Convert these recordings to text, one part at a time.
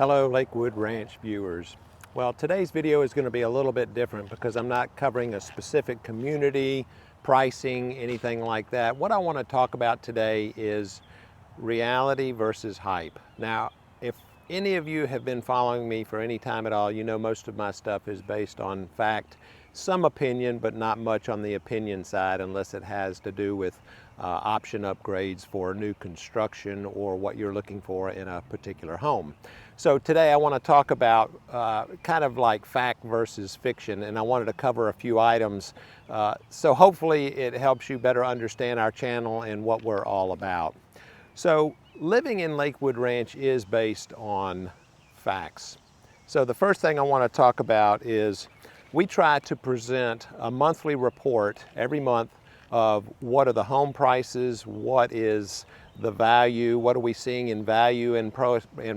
Hello Lakewood Ranch viewers. Well, today's video is going to be a little bit different because I'm not covering a specific community, pricing, anything like that. What I want to talk about today is reality versus hype. Now, if any of you have been following me for any time at all, you know most of my stuff is based on fact, some opinion, but not much on the opinion side unless it has to do with option upgrades for new construction or what you're looking for in a particular home. So today I want to talk about kind of like fact versus fiction, and I wanted to cover a few items. So hopefully it helps you better understand our channel and what we're all about. So living in Lakewood Ranch is based on facts. So the first thing I want to talk about is we try to present a monthly report every month of what are the home prices, what is the value, what are we seeing in value and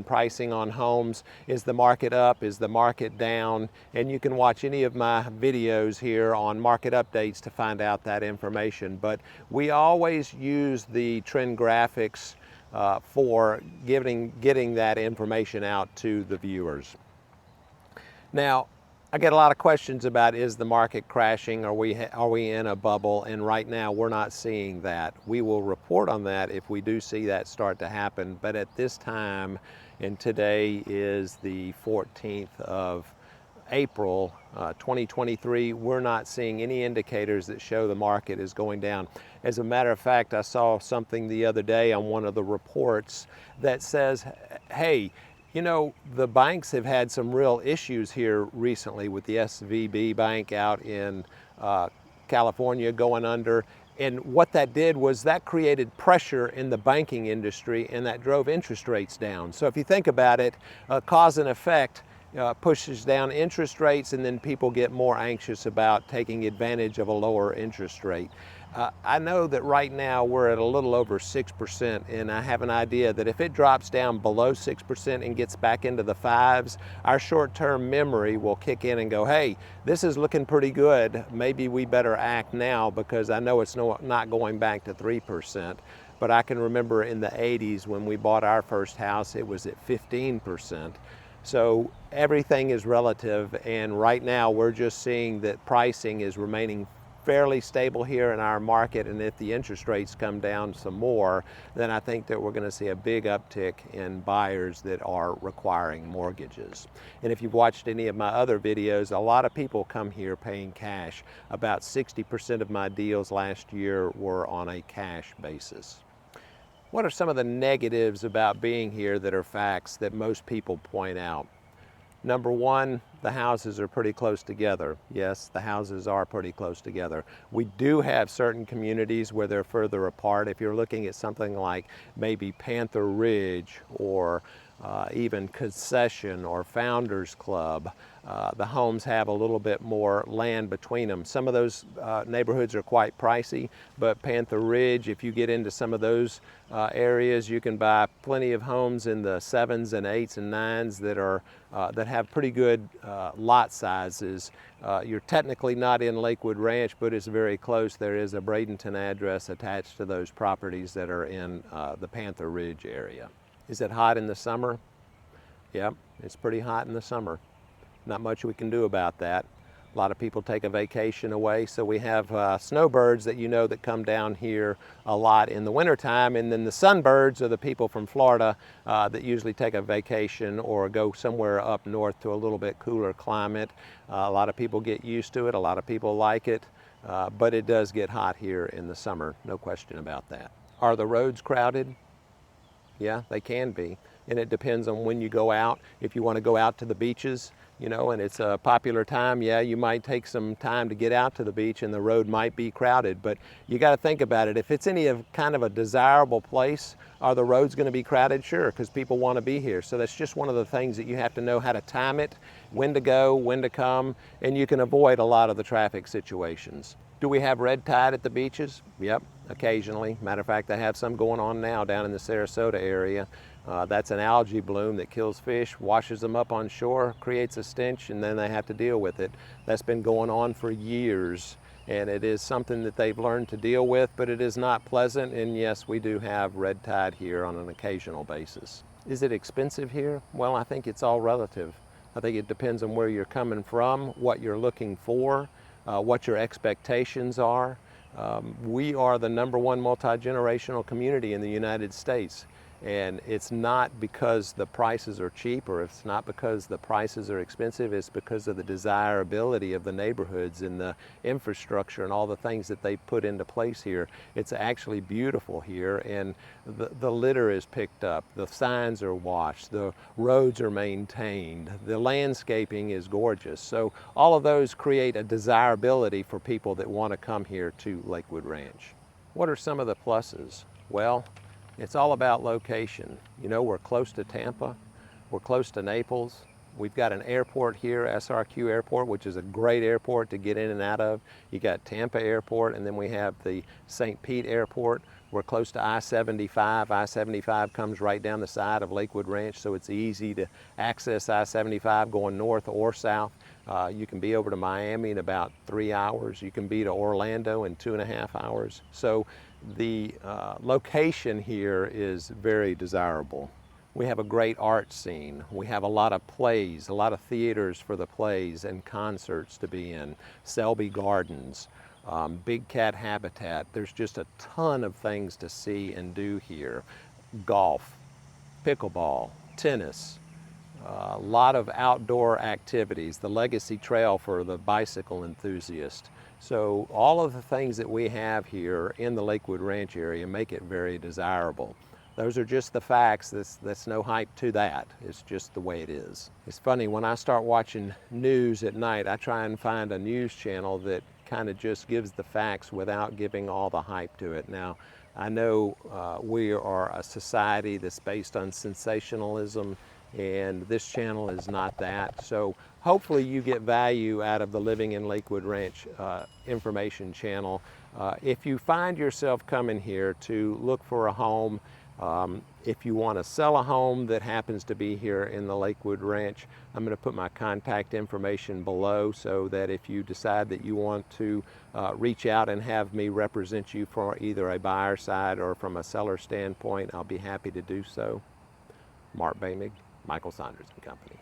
pricing on homes, is the market up, is the market down, and you can watch any of my videos here on market updates to find out that information. But we always use the trend graphics for getting that information out to the viewers. Now, I get a lot of questions about, is the market crashing? Are we in a bubble? And right now we're not seeing that. We will report on that if we do see that start to happen. But at this time, and today is the 14th of April 2023, we're not seeing any indicators that show the market is going down. As a matter of fact, I saw something the other day on one of the reports that says, hey, you know, the banks have had some real issues here recently with the SVB bank out in California going under. And what that did was that created pressure in the banking industry, and that drove interest rates down. So if you think about it, cause and effect pushes down interest rates, and then people get more anxious about taking advantage of a lower interest rate. I know that right now we're at a little over 6%, and I have an idea that if it drops down below 6% and gets back into the fives, our short-term memory will kick in and go, hey, this is looking pretty good. Maybe we better act now, because I know it's not going back to 3%. But I can remember in the 80s when we bought our first house, it was at 15%. So everything is relative, and right now we're just seeing that pricing is remaining fairly stable here in our market, and if the interest rates come down some more, then I think that we're going to see a big uptick in buyers that are requiring mortgages. And if you've watched any of my other videos, a lot of people come here paying cash. About 60% of my deals last year were on a cash basis. What are some of the negatives about being here that are facts that most people point out? Number one, the houses are pretty close together. Yes, the houses are pretty close together. We do have certain communities where they're further apart. If you're looking at something like maybe Panther Ridge or even Concession or Founders Club, the homes have a little bit more land between them. Some of those neighborhoods are quite pricey, but Panther Ridge, if you get into some of those areas, you can buy plenty of homes in the 7s and 8s and 9s that have pretty good lot sizes. You're technically not in Lakewood Ranch, but it's very close. There is a Bradenton address attached to those properties that are in the Panther Ridge area. Is it hot in the summer? Yep, it's pretty hot in the summer. Not much we can do about that. A lot of people take a vacation away, so we have snowbirds that you know that come down here a lot in the wintertime, and then the sunbirds are the people from Florida that usually take a vacation or go somewhere up north to a little bit cooler climate. A lot of people get used to it, a lot of people like it, but it does get hot here in the summer, no question about that. Are the roads crowded? Yeah, they can be, and it depends on when you go out. If you want to go out to the beaches, you know, and it's a popular time, yeah, you might take some time to get out to the beach and the road might be crowded, but you got to think about it. If it's any of kind of a desirable place, are the roads going to be crowded? Sure, because people want to be here. So that's just one of the things that you have to know how to time it, when to go, when to come, and you can avoid a lot of the traffic situations. Do we have red tide at the beaches? Yep, occasionally. Matter of fact, they have some going on now down in the Sarasota area. That's an algae bloom that kills fish, washes them up on shore, creates a stench, and then they have to deal with it. That's been going on for years, and it is something that they've learned to deal with, but it is not pleasant, and yes, we do have red tide here on an occasional basis. Is it expensive here? Well, I think it's all relative. I think it depends on where you're coming from, what you're looking for, what your expectations are. We are the #1 multi-generational community in the United States. And it's not because the prices are cheap, or it's not because the prices are expensive, it's because of the desirability of the neighborhoods and the infrastructure and all the things that they put into place here. It's actually beautiful here, and the litter is picked up, the signs are washed, the roads are maintained, the landscaping is gorgeous. So all of those create a desirability for people that want to come here to Lakewood Ranch. What are some of the pluses? Well, it's all about location. You know, we're close to Tampa, we're close to Naples. We've got an airport here, SRQ Airport, which is a great airport to get in and out of. You got Tampa Airport, and then we have the St. Pete Airport. We're close to I-75. I-75 comes right down the side of Lakewood Ranch, so it's easy to access I-75 going north or south. You can be over to Miami in about 3 hours. You can be to Orlando in 2.5 hours. So the location here is very desirable. We have a great art scene. We have a lot of plays, a lot of theaters for the plays and concerts to be in. Selby Gardens, Big Cat Habitat. There's just a ton of things to see and do here. Golf, pickleball, tennis, a lot of outdoor activities, the Legacy Trail for the bicycle enthusiast. So all of the things that we have here in the Lakewood Ranch area make it very desirable. Those are just the facts. That's no hype to that. It's just the way it is. It's funny, when I start watching news at night, I try and find a news channel that kind of just gives the facts without giving all the hype to it. Now, I know we are a society that's based on sensationalism, and this channel is not that. So hopefully you get value out of the Living in Lakewood Ranch information channel. If you find yourself coming here to look for a home, if you want to sell a home that happens to be here in the Lakewood Ranch, I'm going to put my contact information below, so that if you decide that you want to reach out and have me represent you for either a buyer side or from a seller standpoint, I'll be happy to do so. Mark Boehmig, Michael Saunders and Company.